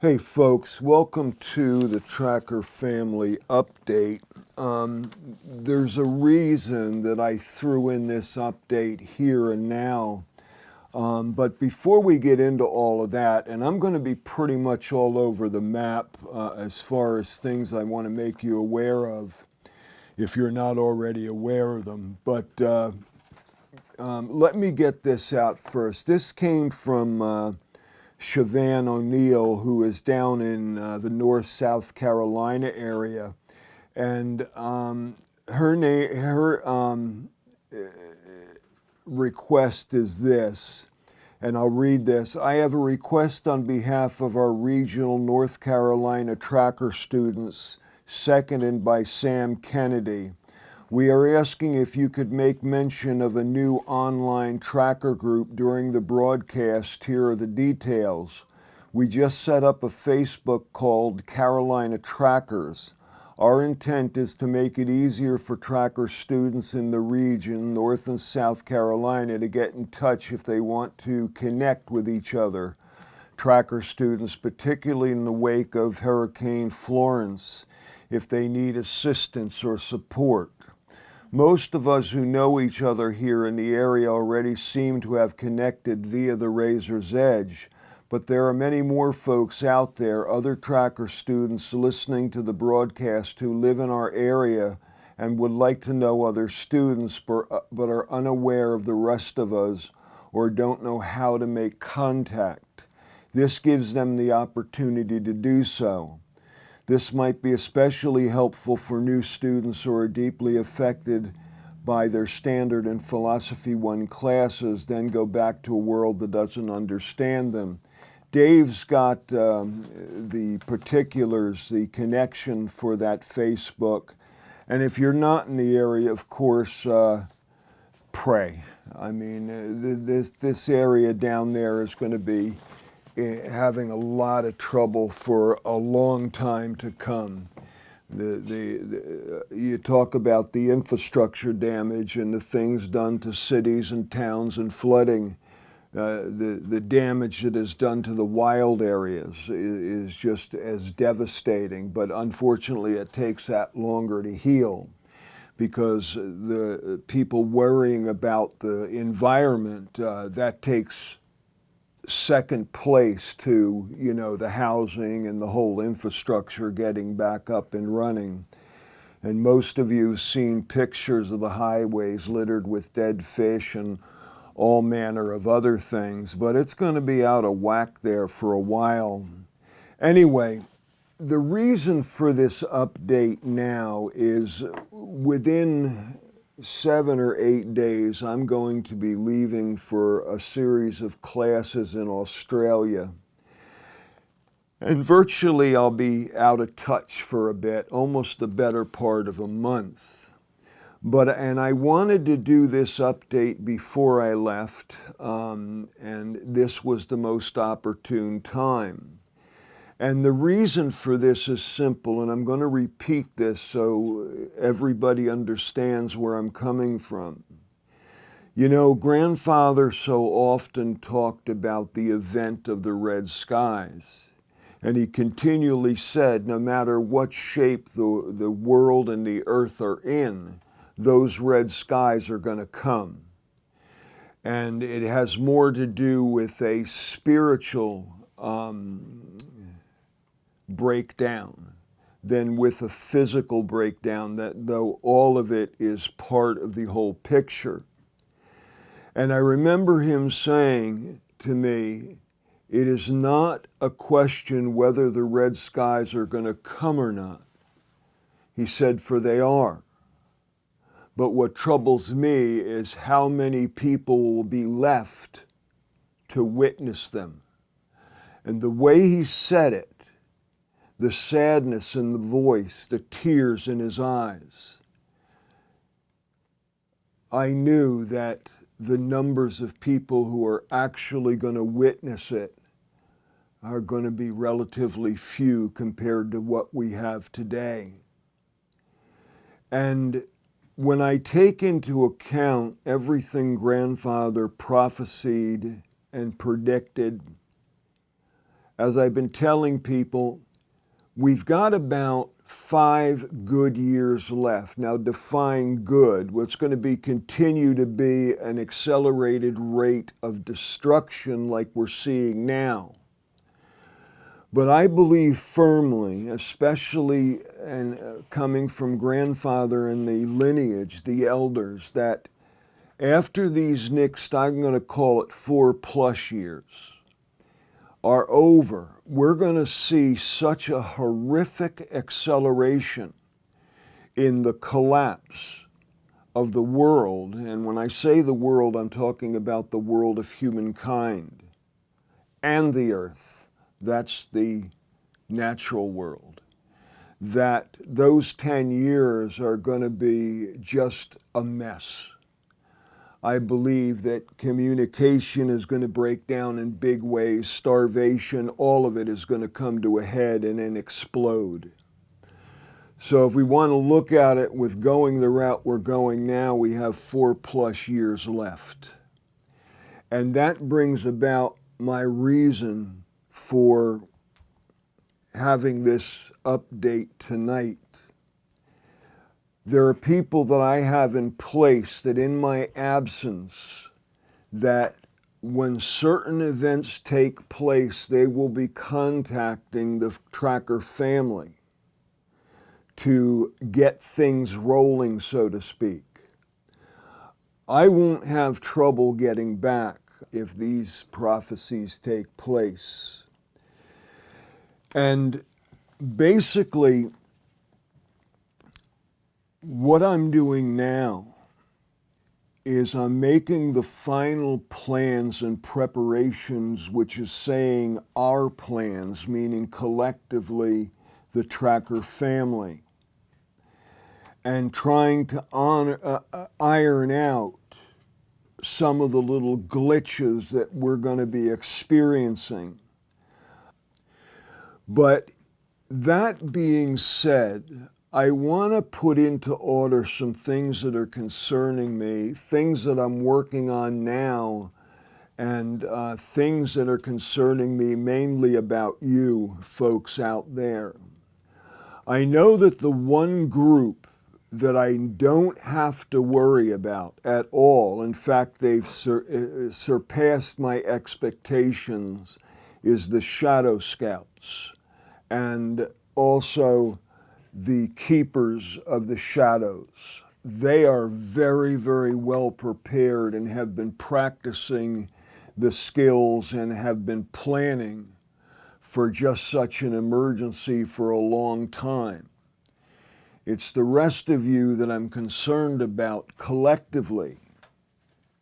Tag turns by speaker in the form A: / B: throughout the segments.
A: Hey folks, welcome to the Tracker Family Update. There's a reason that I threw in this update here and now. But before we get into all of that, and I'm going to be pretty much all over the map as far as things I want to make you aware of, if you're not already aware of them. But let me get this out first. This came from Siobhan O'Neill, who is down in the North South Carolina area, and her request is this, and I'll read this. I have a request on behalf of our regional North Carolina tracker students, seconded by Sam Kennedy. We are asking if you could make mention of a new online tracker group during the broadcast. Here are the details. We just set up a Facebook called Carolina Trackers. Our intent is to make it easier for tracker students in the region, North and South Carolina, to get in touch if they want to connect with each other. Tracker students, particularly in the wake of Hurricane Florence, if they need assistance or support. Most of us who know each other here in the area already seem to have connected via the Razor's Edge, but there are many more folks out there, other tracker students listening to the broadcast who live in our area and would like to know other students but are unaware of the rest of us or don't know how to make contact. This gives them the opportunity to do so. This might be especially helpful for new students who are deeply affected by their standard and Philosophy 1 classes, then go back to a world that doesn't understand them. Dave's got the particulars, the connection for that Facebook. And if you're not in the area, of course, pray. I mean, this area down there is going to be having a lot of trouble for a long time to come. You talk about the infrastructure damage and the things done to cities and towns and flooding. The damage that is done to the wild areas is just as devastating, but unfortunately it takes that longer to heal because the people worrying about the environment, that takes second place to, the housing and the whole infrastructure getting back up and running. And most of you have seen pictures of the highways littered with dead fish and all manner of other things, but it's going to be out of whack there for a while. Anyway, the reason for this update now is within 7 or 8 days, I'm going to be leaving for a series of classes in Australia. And virtually I'll be out of touch for a bit, almost the better part of a month. And I wanted to do this update before I left, and this was the most opportune time. And the reason for this is simple, and I'm going to repeat this so everybody understands where I'm coming from. Grandfather so often talked about the event of the red skies. And he continually said, no matter what shape the world and the earth are in, those red skies are going to come. And it has more to do with a spiritual breakdown than with a physical breakdown, that though all of it is part of the whole picture. And I remember him saying to me, it is not a question whether the red skies are going to come or not. He said, for they are. But what troubles me is how many people will be left to witness them. And the way he said it, the sadness in the voice, the tears in his eyes, I knew that the numbers of people who are actually going to witness it are going to be relatively few compared to what we have today. And when I take into account everything Grandfather prophesied and predicted, As I've been telling people, we've got about 5 good years left. Now define good. What's going to continue to be an accelerated rate of destruction like we're seeing now. But I believe firmly, especially coming from grandfather and the lineage, the elders, that after these next, I'm going to call it 4+ years, are over, we're going to see such a horrific acceleration in the collapse of the world. And when I say the world, I'm talking about the world of humankind and the earth. That's the natural world. That those 10 years are going to be just a mess. I believe that communication is going to break down in big ways. Starvation, all of it is going to come to a head and then explode. So if we want to look at it with going the route we're going now, we have 4+ years left. And that brings about my reason for having this update tonight. There are people that I have in place that in my absence, that when certain events take place, they will be contacting the Tracker family to get things rolling, so to speak. I won't have trouble getting back if these prophecies take place. And basically, what I'm doing now is I'm making the final plans and preparations, which is saying our plans, meaning collectively the Tracker family, and trying to iron out some of the little glitches that we're going to be experiencing. But that being said, I want to put into order some things that are concerning me, things that I'm working on now, and things that are concerning me mainly about you folks out there. I know that the one group that I don't have to worry about at all, in fact, they've surpassed my expectations, is the Shadow Scouts, and also the Keepers of the Shadows. They are very, very well prepared and have been practicing the skills and have been planning for just such an emergency for a long time. It's the rest of you that I'm concerned about collectively,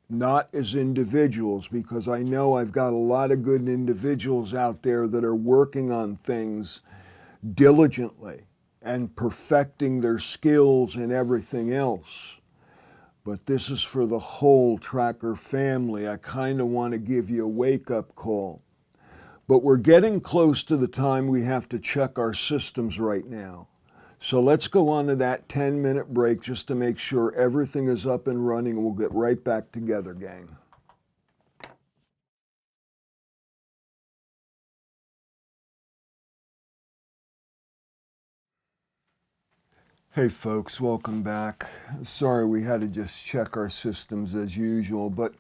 A: not as individuals, because I know I've got a lot of good individuals out there that are working on things diligently and perfecting their skills and everything else. But this is for the whole Tracker family. I kind of want to give you a wake-up call. But we're getting close to the time we have to check our systems right now. So let's go on to that 10-minute break just to make sure everything is up and running, and we'll get right back together, gang. Hey folks, welcome back. Sorry we had to just check our systems as usual, but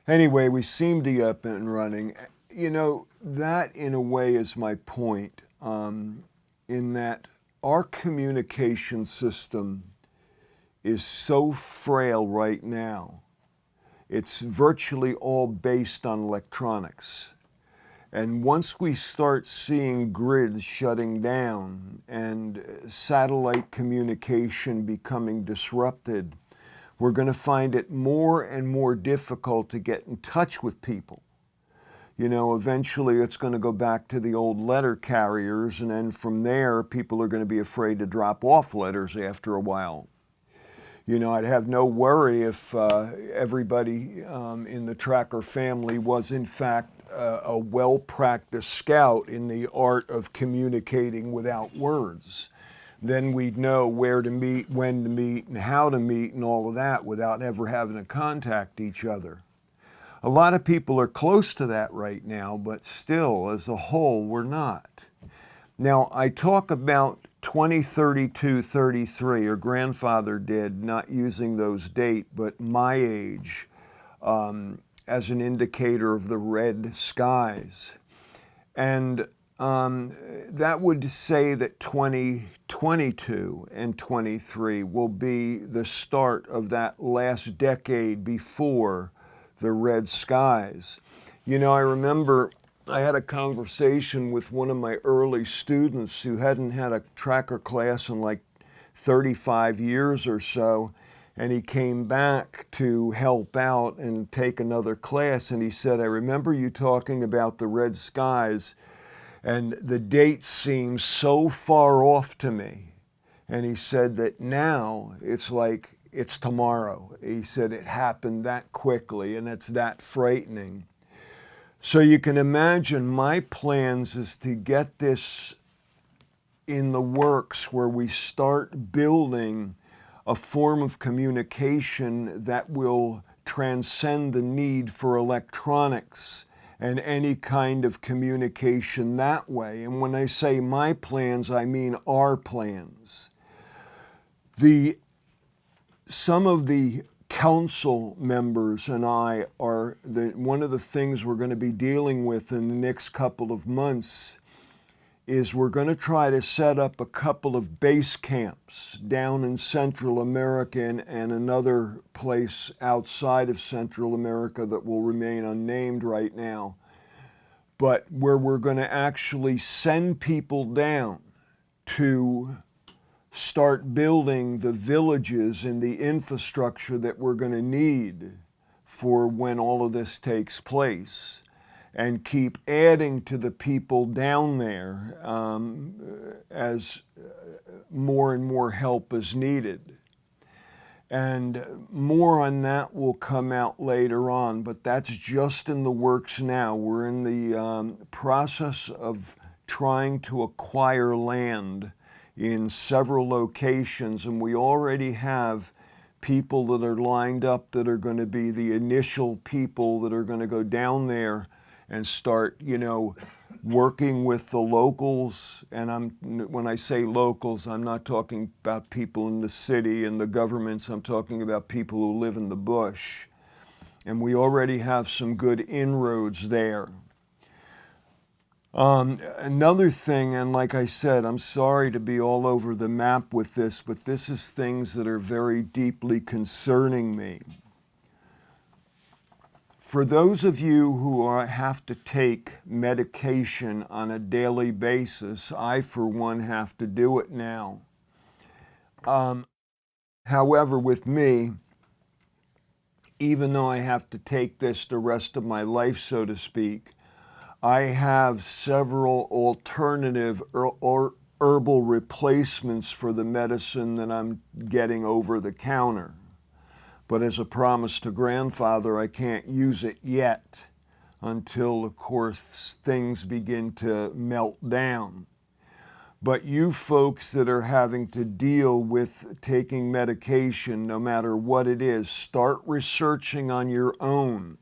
A: anyway, we seem to be up and running. You know, that in a way is my point, in that our communication system is so frail right now. It's virtually all based on electronics. And once we start seeing grids shutting down and satellite communication becoming disrupted, we're going to find it more and more difficult to get in touch with people. You know, eventually it's going to go back to the old letter carriers, and then from there, people are going to be afraid to drop off letters after a while. You know, I'd have no worry if everybody in the Tracker family was in fact a well-practiced scout in the art of communicating without words. Then we'd know where to meet, when to meet, and how to meet, and all of that without ever having to contact each other. A lot of people are close to that right now, but still, as a whole, we're not. Now, I talk about 2032, 33, or grandfather did, not using those dates, but my age as an indicator of the red skies. And that would say that 2022 and 23 will be the start of that last decade before the red skies. You know, I remember I had a conversation with one of my early students who hadn't had a tracker class in like 35 years or so, and he came back to help out and take another class, and he said, I remember you talking about the red skies, and the dates seem so far off to me. And he said that now it's like it's tomorrow. He said it happened that quickly, and it's that frightening. So you can imagine my plans is to get this in the works where we start building a form of communication that will transcend the need for electronics and any kind of communication that way. And when I say my plans, I mean our plans. Some of the council members and I are, one of the things we're going to be dealing with in the next couple of months is we're going to try to set up a couple of base camps down in Central America and another place outside of Central America that will remain unnamed right now, but where we're going to actually send people down to start building the villages and the infrastructure that we're going to need for when all of this takes place, and keep adding to the people down there as more and more help is needed. And more on that will come out later on, but that's just in the works now. We're in the process of trying to acquire land in several locations, and we already have people that are lined up that are going to be the initial people that are going to go down there and start, you know, working with the locals. And when I say locals, I'm not talking about people in the city and the governments. I'm talking about people who live in the bush. And we already have some good inroads there. Another thing, and like I said, I'm sorry to be all over the map with this, but this is things that are very deeply concerning me. For those of you who have to take medication on a daily basis, I, for one, have to do it now. However, with me, even though I have to take this the rest of my life, so to speak, I have several alternative or herbal replacements for the medicine that I'm getting over the counter. But as a promise to grandfather, I can't use it yet until, of course, things begin to melt down. But you folks that are having to deal with taking medication, no matter what it is, start researching on your own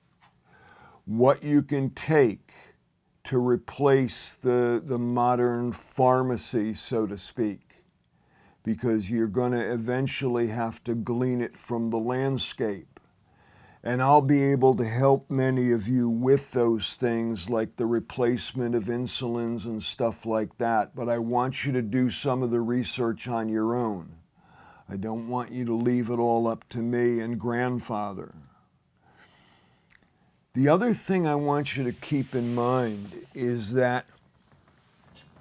A: what you can take to replace the modern pharmacy, so to speak, because you're going to eventually have to glean it from the landscape. And I'll be able to help many of you with those things, like the replacement of insulins and stuff like that, but I want you to do some of the research on your own. I don't want you to leave it all up to me and grandfather. The other thing I want you to keep in mind is that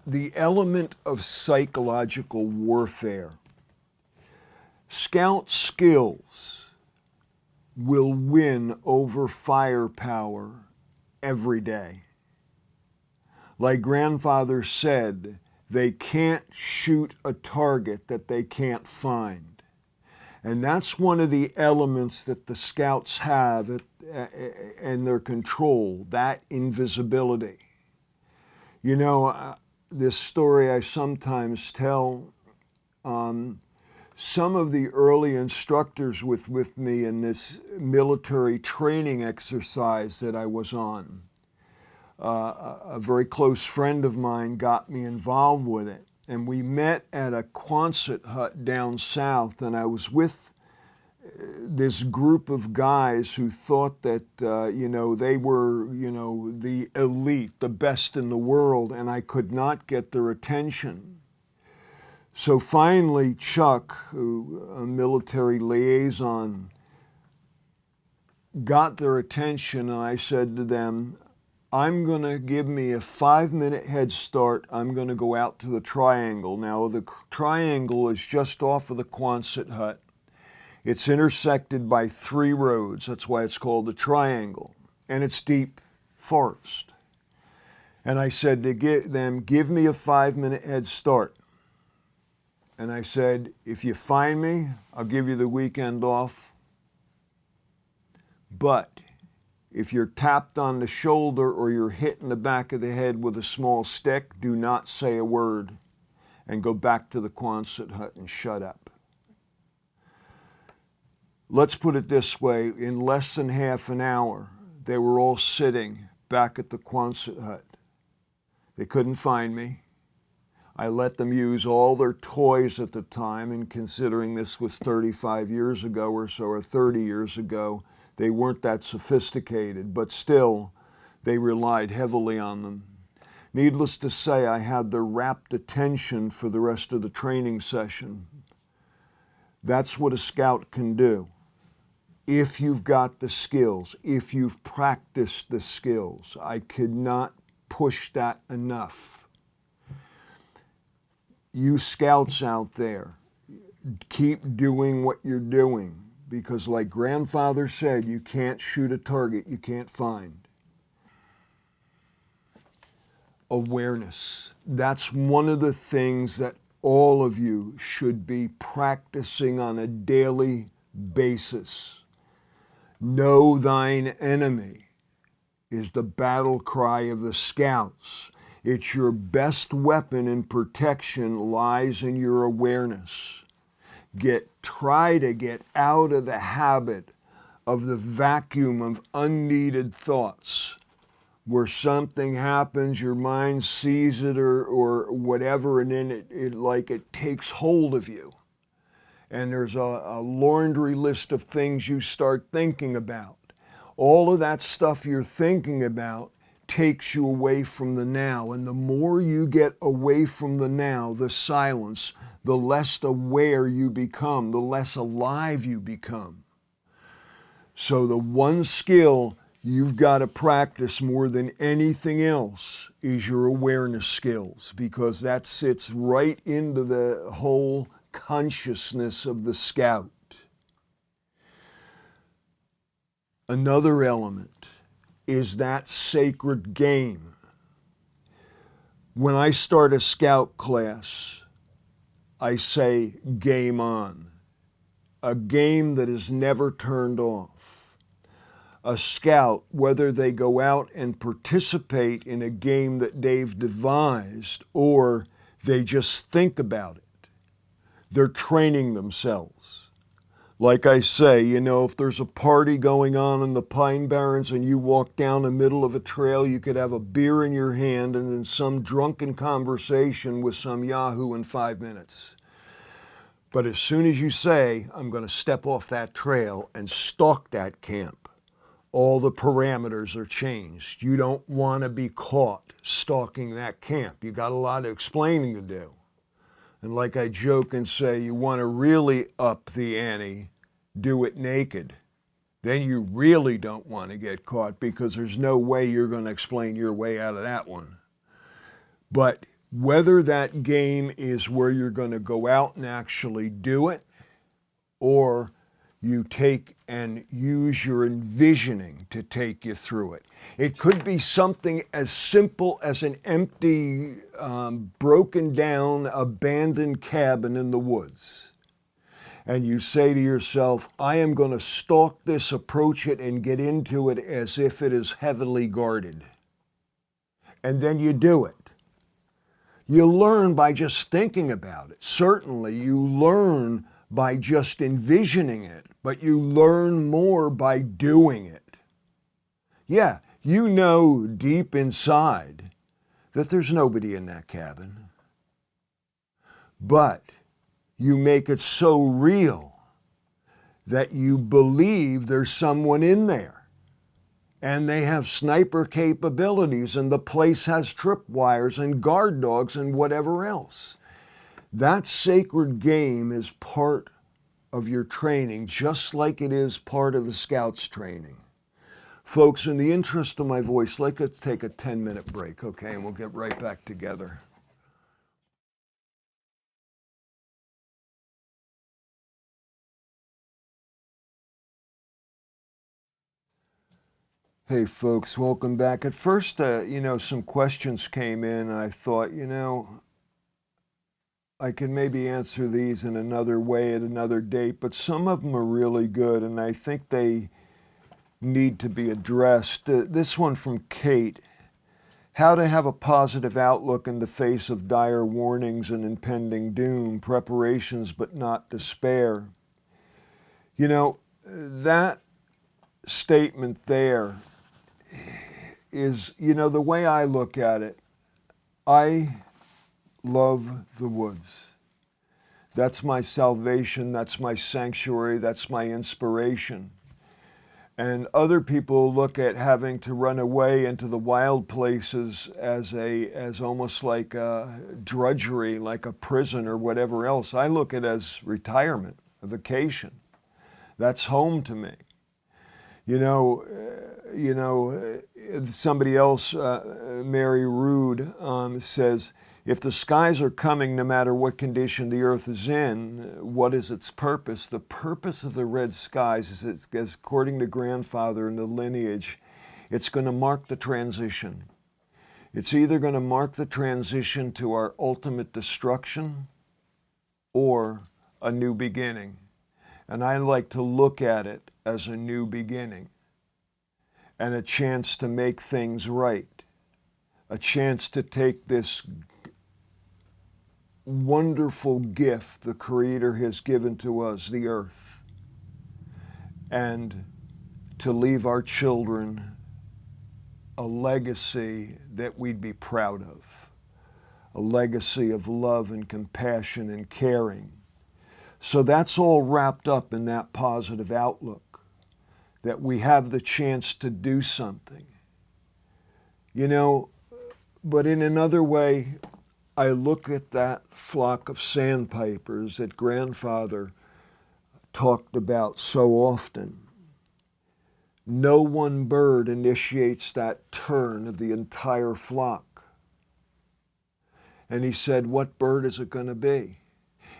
A: the element of psychological warfare, scout skills will win over firepower every day. Like grandfather said, they can't shoot a target that they can't find. And that's one of the elements that the scouts have in their control, that invisibility. You know, this story I sometimes tell, Some of the early instructors with me in this military training exercise that I was on, a very close friend of mine got me involved with it. And we met at a Quonset hut down south, and I was with this group of guys who thought that, they were, the elite, the best in the world, and I could not get their attention. So finally, Chuck, a military liaison, got their attention, and I said to them, I'm going to give me a 5-minute head start. I'm going to go out to the triangle. Now, the triangle is just off of the Quonset hut. It's intersected by 3 roads. That's why it's called the triangle. And it's deep forest. And I said to them, give me a 5-minute head start. And I said, if you find me, I'll give you the weekend off. But if you're tapped on the shoulder or you're hit in the back of the head with a small stick, do not say a word and go back to the Quonset hut and shut up. Let's put it this way, in less than half an hour, they were all sitting back at the Quonset hut. They couldn't find me. I let them use all their toys at the time, and considering this was 35 years ago or so, or 30 years ago, they weren't that sophisticated, but still, they relied heavily on them. Needless to say, I had their rapt attention for the rest of the training session. That's what a scout can do. If you've got the skills, if you've practiced the skills, I could not push that enough. You scouts out there, keep doing what you're doing, because like grandfather said, you can't shoot a target you can't find. Awareness. That's one of the things that all of you should be practicing on a daily basis. Know thine enemy is the battle cry of the scouts. It's your best weapon in protection lies in your awareness. Try to get out of the habit of the vacuum of unneeded thoughts, where something happens, your mind sees it or whatever, and then it takes hold of you. And there's a laundry list of things you start thinking about. All of that stuff you're thinking about takes you away from the now. And the more you get away from the now, the silence, the less aware you become, the less alive you become. So the one skill you've got to practice more than anything else is your awareness skills, because that sits right into the whole consciousness of the scout. Another element is that sacred game. When I start a scout class, I say game on. A game that is never turned off. A scout, whether they go out and participate in a game that they've devised or they just think about it, they're training themselves. Like I say, if there's a party going on in the Pine Barrens and you walk down the middle of a trail, you could have a beer in your hand and then some drunken conversation with some yahoo in 5 minutes. But as soon as you say, I'm going to step off that trail and stalk that camp, all the parameters are changed. You don't want to be caught stalking that camp. You got a lot of explaining to do. And like I joke and say, you want to really up the ante, do it naked. Then you really don't want to get caught, because there's no way you're going to explain your way out of that one. But whether that game is where you're going to go out and actually do it, or you take and use your envisioning to take you through it. It could be something as simple as an empty, broken down, abandoned cabin in the woods. And you say to yourself, I am going to stalk this, approach it, and get into it as if it is heavily guarded. And then you do it. You learn by just thinking about it. Certainly, you learn by just envisioning it, but you learn more by doing it. Yeah, you know deep inside that there's nobody in that cabin, but you make it so real that you believe there's someone in there, and they have sniper capabilities, and the place has tripwires and guard dogs and whatever else. That sacred game is part of your training, just like it is part of the Scouts training. Folks, in the interest of my voice, let's take a 10-minute break, okay? And we'll get right back together. Hey folks, welcome back. At first, some questions came in, and I thought, I can maybe answer these in another way at another date, but some of them are really good, and I think they need to be addressed. This one from Kate: how to have a positive outlook in the face of dire warnings and impending doom, preparations but not despair. That statement there is, the way I look at it, I love the woods. That's my salvation, that's my sanctuary, that's my inspiration. And other people look at having to run away into the wild places as almost like a drudgery, like a prison or whatever else. I look at it as retirement, a vacation. That's home to me. Somebody else, Mary Rood, says, if the skies are coming no matter what condition the earth is in, what is its purpose? The purpose of the red skies is, according to grandfather in the lineage, it's going to mark the transition. It's either going to mark the transition to our ultimate destruction or a new beginning. And I like to look at it as a new beginning and a chance to make things right, a chance to take this wonderful gift the Creator has given to us, the earth, and to leave our children a legacy that we'd be proud of, a legacy of love and compassion and caring. So that's all wrapped up in that positive outlook, that we have the chance to do something. But in another way, I look at that flock of sandpipers that grandfather talked about so often. No one bird initiates that turn of the entire flock. And he said, what bird is it going to be?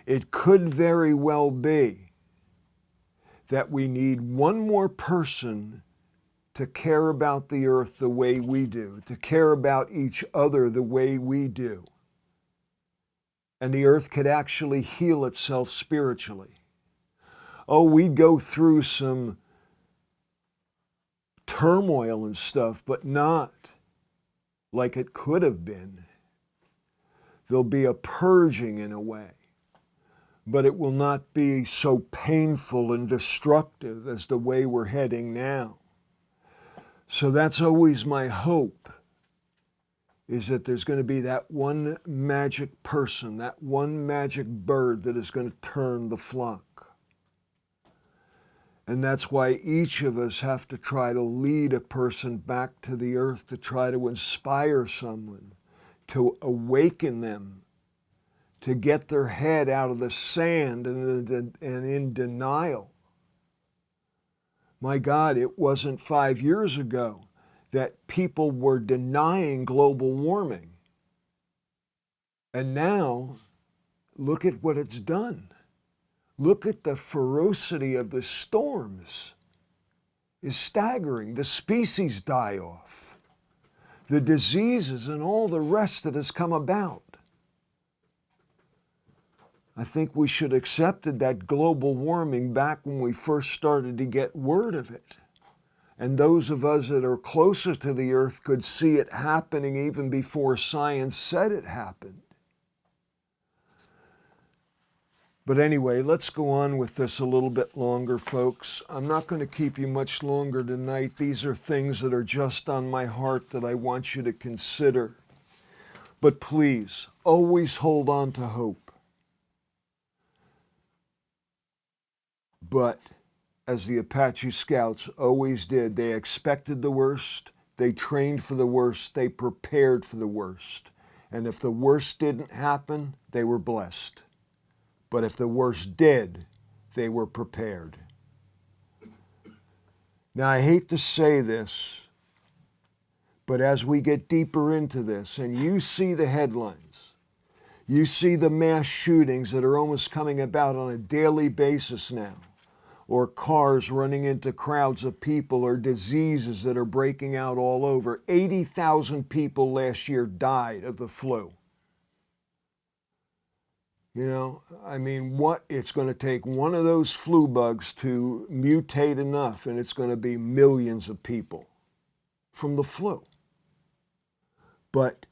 A: It could very well be that we need one more person to care about the earth the way we do, to care about each other the way we do. And the earth could actually heal itself spiritually. Oh, we'd go through some turmoil and stuff, but not like it could have been. There'll be a purging in a way, but it will not be so painful and destructive as the way we're heading now. So that's always my hope, is that there's going to be that one magic person, that one magic bird that is going to turn the flock. And that's why each of us have to try to lead a person back to the earth, to try to inspire someone, to awaken them, to get their head out of the sand and in denial. My God, it wasn't 5 years ago that people were denying global warming. And now, look at what it's done. Look at the ferocity of the storms. It's staggering. The species die off. The diseases and all the rest that has come about. I think we should have accepted that global warming back when we first started to get word of it. And those of us that are closer to the earth could see it happening even before science said it happened. But anyway, let's go on with this a little bit longer, folks. I'm not going to keep you much longer tonight. These are things that are just on my heart that I want you to consider. But please, always hold on to hope. But as the Apache Scouts always did, they expected the worst, they trained for the worst, they prepared for the worst. And if the worst didn't happen, they were blessed. But if the worst did, they were prepared. Now, I hate to say this, but as we get deeper into this, and you see the headlines, you see the mass shootings that are almost coming about on a daily basis now, or cars running into crowds of people, or diseases that are breaking out all over. 80,000 people last year died of the flu. You know, I mean, it's going to take one of those flu bugs to mutate enough, and it's going to be millions of people from the flu. But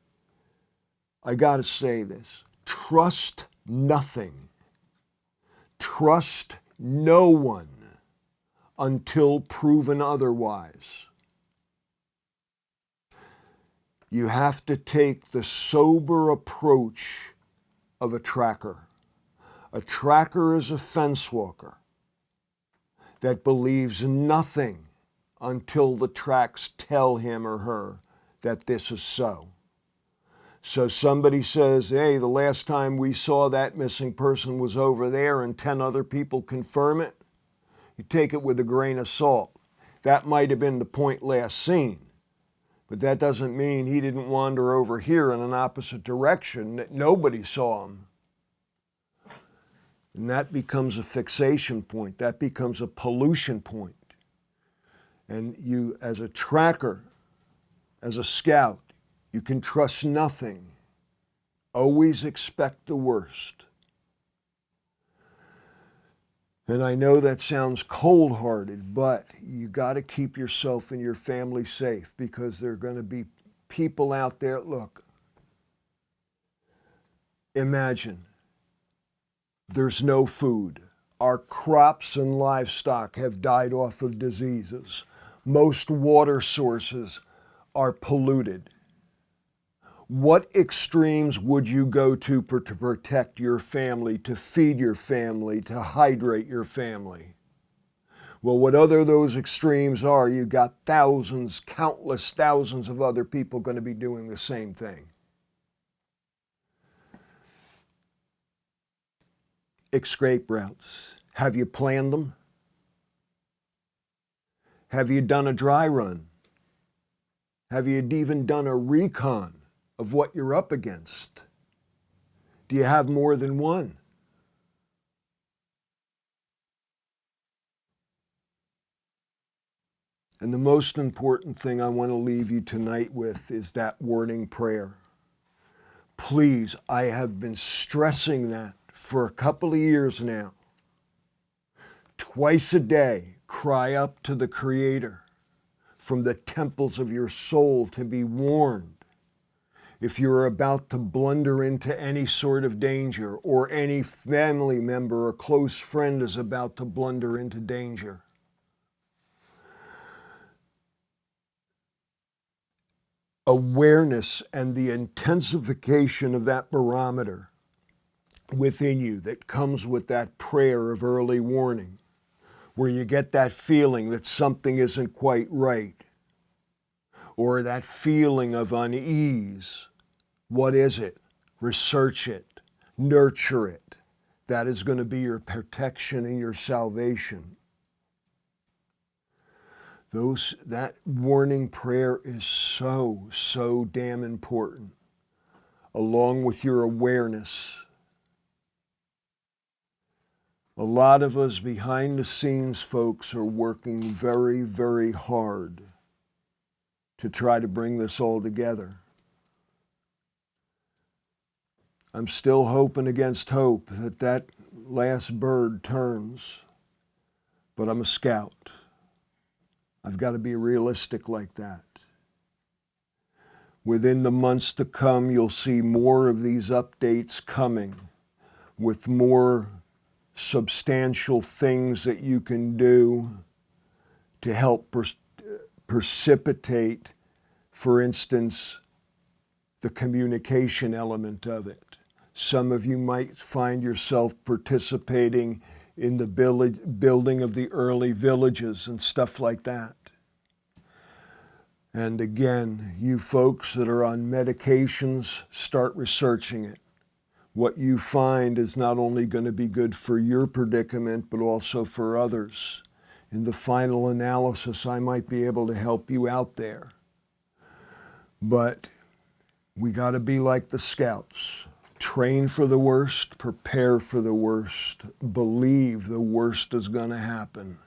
A: I got to say this, trust nothing. Trust no one until proven otherwise. You have to take the sober approach of a tracker. A tracker is a fence walker that believes nothing until the tracks tell him or her that this is so. So somebody says, hey, the last time we saw that missing person was over there, and 10 other people confirm it, you take it with a grain of salt. That might have been the point last seen, but that doesn't mean he didn't wander over here in an opposite direction that nobody saw him. And that becomes a fixation point. That becomes a pollution point. And you, as a tracker, as a scout, you can trust nothing. Always expect the worst. And I know that sounds cold-hearted, but you got to keep yourself and your family safe, because there are going to be people out there. Look, imagine there's no food. Our crops and livestock have died off of diseases. Most water sources are polluted. What extremes would you go to protect your family, to feed your family, to hydrate your family? Well, whatever those extremes are, you got thousands, countless thousands of other people going to be doing the same thing. Escape routes. Have you planned them? Have you done a dry run? Have you even done a recon of what you're up against? Do you have more than one? And the most important thing I want to leave you tonight with is that warning prayer. Please, I have been stressing that for a couple of years now. Twice a day, cry up to the Creator from the temples of your soul to be warned. If you're about to blunder into any sort of danger, or any family member or close friend is about to blunder into danger, awareness and the intensification of that barometer within you that comes with that prayer of early warning, where you get that feeling that something isn't quite right, or that feeling of unease. What is it? Research it, nurture it. That is going to be your protection and your salvation. That warning prayer is so damn important, along with your awareness. A lot of us behind the scenes folks are working very, very hard to try to bring this all together. I'm still hoping against hope that last bird turns, but I'm a scout. I've got to be realistic like that. Within the months to come, you'll see more of these updates coming with more substantial things that you can do to help precipitate, for instance, the communication element of it. Some of you might find yourself participating in the building of the early villages and stuff like that. And again, you folks that are on medications, start researching it. What you find is not only going to be good for your predicament, but also for others. In the final analysis, I might be able to help you out there. But we got to be like the scouts. Train for the worst, prepare for the worst, believe the worst is going to happen.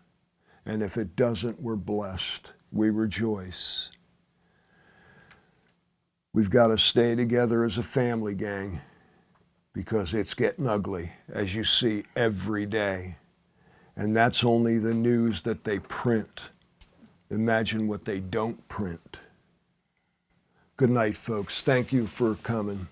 A: And if it doesn't, we're blessed. We rejoice. We've got to stay together as a family, gang, because it's getting ugly, as you see every day. And that's only the news that they print. Imagine what they don't print. Good night, folks. Thank you for coming.